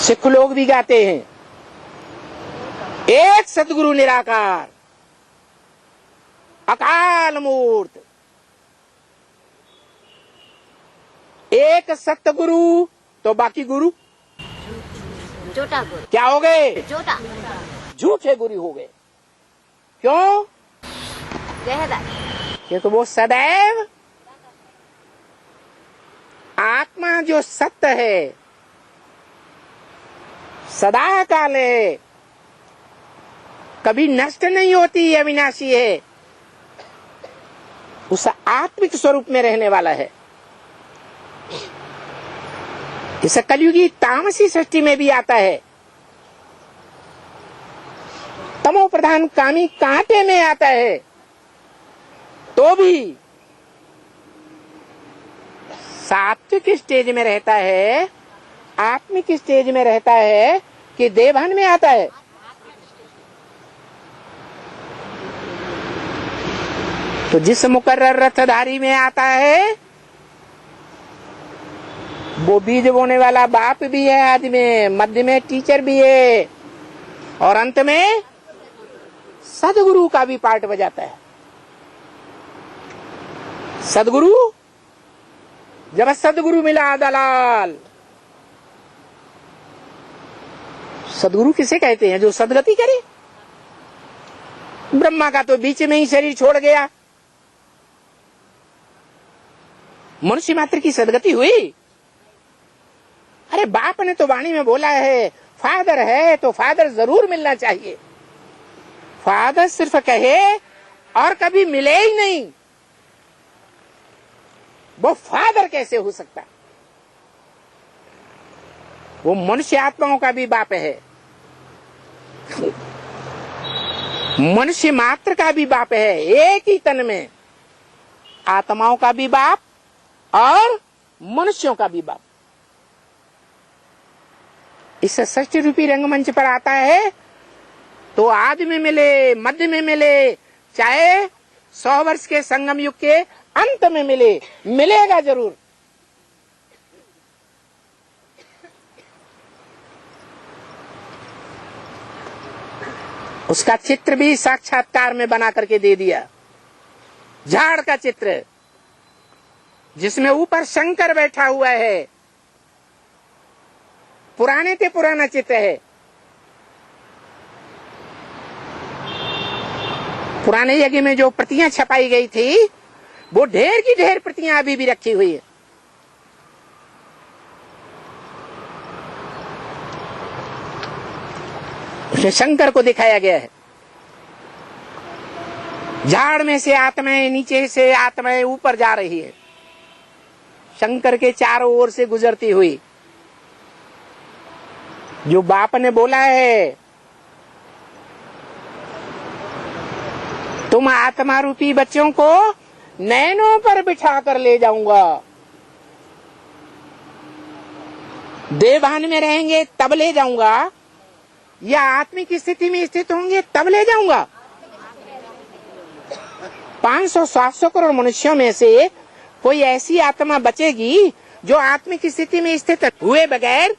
सिख लोग भी गाते हैं, एक सतगुरु निराकार अकाल मूर्त, एक सतगुरु तो बाकी गुरु झूठा गुरु। क्या हो गए? झूठा, झूठे गुरु हो गए। क्यों? क्योंकि वो सदैव आत्मा जो सत्य है, सदा काल है, कभी नष्ट नहीं होती, अविनाशी है, उस आत्मिक स्वरूप में रहने वाला है। इस कलयुगी तामसी सृष्टि में भी आता है, तमो प्रधान कामी कांटे में आता है, तो भी सात्विक स्टेज में रहता है, आत्मिक स्टेज में रहता है कि देवहन में आता है। तो जिस मुकर्रर रथधारी में आता है, वो बीज बोने वाला बाप भी है, आदि में मध्य में टीचर भी है, और अंत में सदगुरु का भी पार्ट बजाता है। सदगुरु, जब सदगुरु मिला दलाल। सदगुरु किसे कहते हैं? जो सदगति करे। ब्रह्मा का तो बीच में ही शरीर छोड़ गया, मनुष्य मात्र की सदगति हुई। अरे बाप ने तो वाणी में बोला है, फादर है तो फादर जरूर मिलना चाहिए। फादर सिर्फ कहे और कभी मिले ही नहीं, वो फादर कैसे हो सकता? वो मनुष्य आत्माओं का भी बाप है, मनुष्य मात्र का भी बाप है, एक ही तन में आत्माओं का भी बाप और मनुष्यों का भी बाप। इस सृष्टि रूपी रंगमंच पर आता है तो आदि में मिले, मध्य में मिले, चाहे 100 वर्ष के संगम युग के अंत में मिले, मिलेगा जरूर। उसका चित्र भी साक्षात्कार में बना करके दे दिया। झाड़ का चित्र, जिसमें ऊपर शंकर बैठा हुआ है, पुराने से पुराना चित्र है। पुराने यज्ञ में जो प्रतियां छपाई गई थी, वो ढेर की ढेर प्रतियां अभी भी रखी हुई है। उसमें शंकर को दिखाया गया है। झाड़ में से आत्माएं, नीचे से आत्माएं ऊपर जा रही है, शंकर के चारों ओर से गुजरती हुई। जो बाप ने बोला है, तुम आत्मा रूपी बच्चों को नैनों पर बिठा कर ले जाऊंगा, देवभान में रहेंगे तब ले जाऊंगा, या आत्मिक स्थिति में स्थित होंगे तब ले जाऊंगा। 500-700 करोड़ मनुष्यों में से कोई ऐसी आत्मा बचेगी जो आत्मिक स्थिति में स्थित हुए बगैर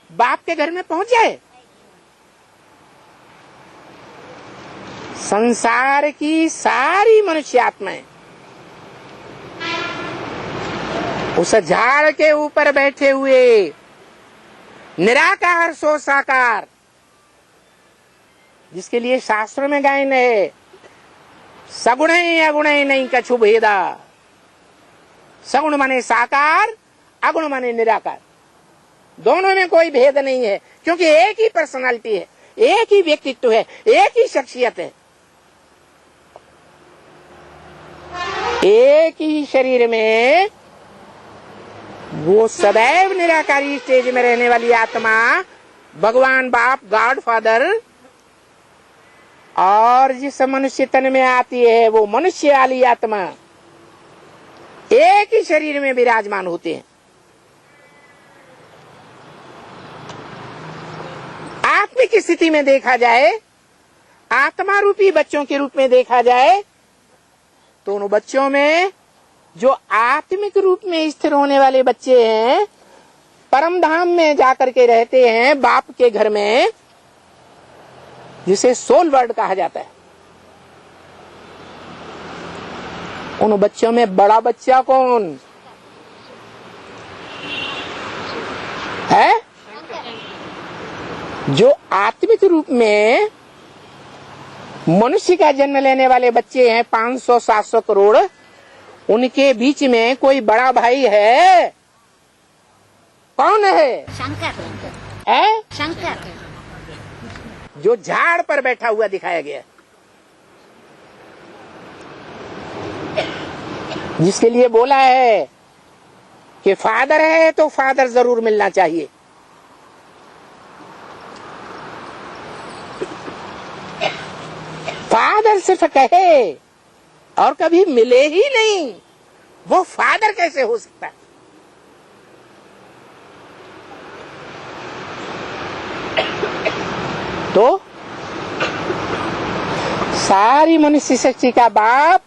बाप के घर में पहुंच जाए। संसार की सारी मनुष्य आत्माएं उस झाड़ के ऊपर बैठे हुए निराकार सो साकार, जिसके लिए शास्त्रों में गायन है, सगुण अगुण नहीं कछु भेदा। सगुण माने साकार, अगुण माने निराकार, दोनों में कोई भेद नहीं है, क्योंकि एक ही पर्सनालिटी है, एक ही व्यक्तित्व है, एक ही शख्सियत है। एक ही शरीर में वो सदैव निराकारी स्टेज में रहने वाली आत्मा भगवान बाप, गॉड फादर, और जिस मनुष्य तन में आती है वो मनुष्य वाली आत्मा एक ही शरीर में विराजमान होते हैं। आत्मिक स्थिति में देखा जाए, आत्मा रूपी बच्चों के रूप में देखा जाए, तो उन बच्चों में जो आत्मिक रूप में स्थिर होने वाले बच्चे हैं, परम धाम में जाकर के रहते हैं बाप के घर में, जिसे सोल वर्ल्ड कहा जाता है। उन बच्चों में बड़ा बच्चा कौन है? जो आत्मिक रूप में मनुष्य का जन्म लेने वाले बच्चे हैं 500-700 करोड़, उनके बीच में कोई बड़ा भाई है? कौन है? शंकर है? शंकर जो झाड़ पर बैठा हुआ दिखाया गया, जिसके लिए बोला है कि फादर है तो फादर जरूर मिलना चाहिए। फादर सिर्फ कहे और कभी मिले ही नहीं, वो फादर कैसे हो सकता है? तो सारी मनुष्य सृष्टि का बाप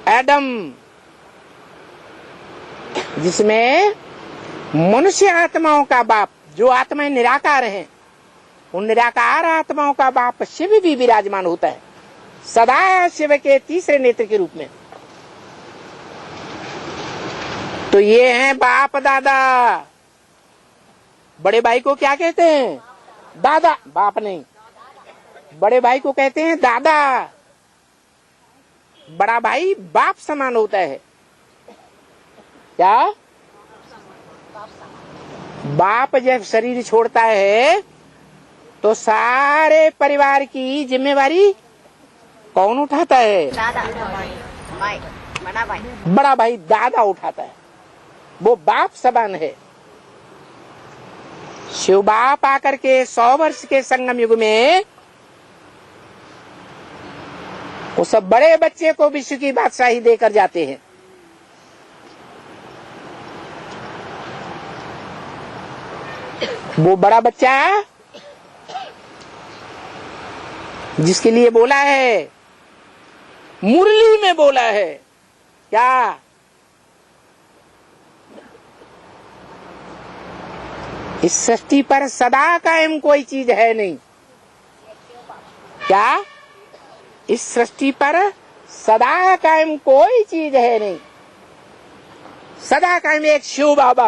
एडम, जिसमें मनुष्य आत्माओं का बाप, जो आत्माएं निराकार हैं, उन निराकार आत्माओं का बाप शिव भी विराजमान होता है, सदा शिव के तीसरे नेत्र के रूप में। तो ये हैं बाप दादा। बड़े भाई को क्या कहते हैं? दादा। बाप नहीं, बड़े भाई को कहते हैं दादा। बड़ा भाई बाप समान होता है। क्या? बाप जब शरीर छोड़ता है तो सारे परिवार की जिम्मेवारी कौन उठाता है? दादा भाई, बड़ा भाई। बड़ा भाई दादा उठाता है, वो बाप समान है। शिव बाप आकर के 100 वर्ष के संगम युग में उस बड़े बच्चे को विश्व की बादशाही देकर जाते हैं। वो बड़ा बच्चा जिसके लिए बोला है, मुरली में बोला है क्या? इस सृष्टि पर सदा कायम कोई चीज है नहीं। क्या? इस सृष्टि पर सदा कायम कोई चीज है नहीं। सदा कायम एक शिव बाबा है।